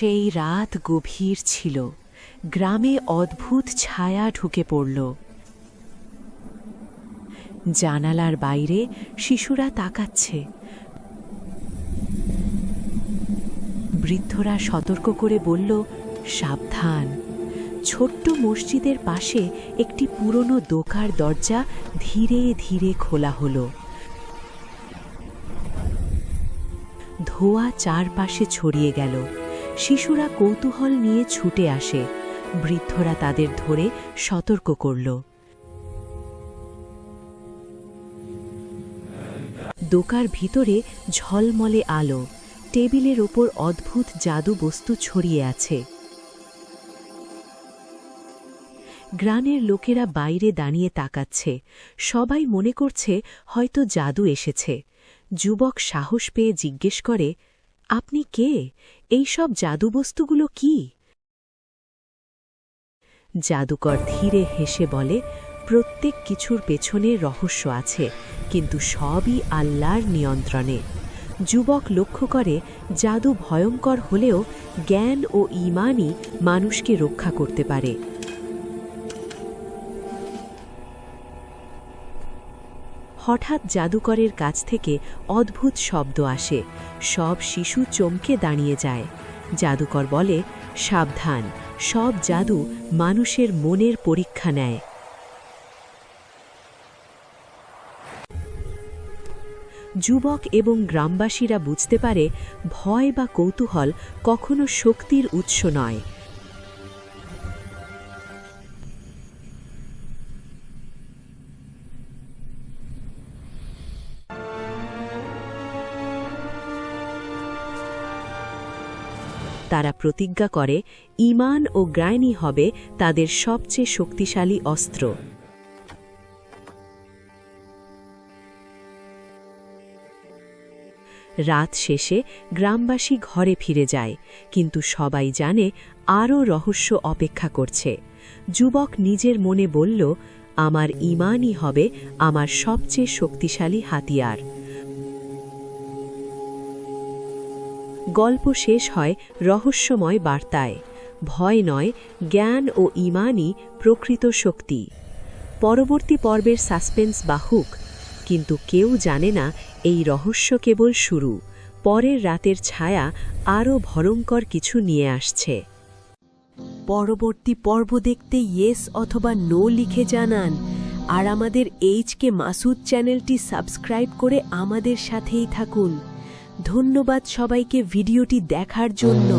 সেই রাত গভীর ছিল। গ্রামে অদ্ভুত ছায়া ঢুকে পড়ল। জানালার বাইরে শিশুরা তাকাচ্ছে। বৃদ্ধরা সতর্ক করে বলল, সাবধান। ছোট্ট মসজিদের পাশে একটি পুরনো দোকার দরজা ধীরে ধীরে খোলা হলো। ধোঁয়া চারপাশে ছড়িয়ে গেল। শিশুরা কৌতূহল নিয়ে ছুটে আসে। বৃদ্ধরা তাদের ধরে সতর্ক করল। দোকার ভিতরে ঝলমলে আলো। টেবিলের ওপর অদ্ভুত জাদু বস্তু ছড়িয়ে আছে। গ্রামের লোকেরা বাইরে দাঁড়িয়ে তাকাচ্ছে। সবাই মনে করছে হয়তো জাদু এসেছে। যুবক সাহস পেয়ে জিজ্ঞেস করে, আপনি কে? এই সব জাদুবস্তুগুলো কি? জাদুকর ধীরে হেসে বলে, প্রত্যেক কিছুর পেছনে রহস্য আছে, কিন্তু সবই আল্লাহর নিয়ন্ত্রণে। যুবক লক্ষ্য করে জাদু ভয়ঙ্কর হলেও জ্ঞান ও ঈমানই মানুষকে রক্ষা করতে পারে। হঠাৎ জাদুকরের কাছ থেকে অদ্ভুত শব্দ আসে। সব শিশু চমকে দাঁড়িয়ে যায়। জাদুকর বলে, সাবধান, সব জাদু মানুষের মনের পরীক্ষা নেয়। যুবক এবং গ্রামবাসীরা বুঝতে পারে ভয় বা কৌতূহল কখনো শক্তির উৎস নয়। তারা প্রতিজ্ঞা করে ঈমান ও জ্ঞানই হবে তাদের সবচেয়ে শক্তিশালী অস্ত্র। রাত শেষে গ্রামবাসী ঘরে ফিরে যায়, কিন্তু সবাই জানে আরও রহস্য অপেক্ষা করছে। যুবক নিজের মনে বলল, আমার ঈমানই হবে আমার সবচেয়ে শক্তিশালী হাতিয়ার। গল্প শেষ হয় রহস্যময় বার্তায়, ভয় নয়, জ্ঞান ও ঈমানই প্রকৃত শক্তি। পরবর্তী পর্বের সাসপেন্স বাহুক, কিন্তু কেউ জানে না এই রহস্য কেবল শুরু। পরের রাতের ছায়া আরও ভয়ঙ্কর কিছু নিয়ে আসছে। পরবর্তী পর্ব দেখতে ইয়েস অথবা নো লিখে জানান। আর আমাদের এইচকে মাসুদ চ্যানেলটি সাবস্ক্রাইব করে আমাদের সাথেই থাকুন। ধন্যবাদ সবাইকে ভিডিওটি দেখার জন্য।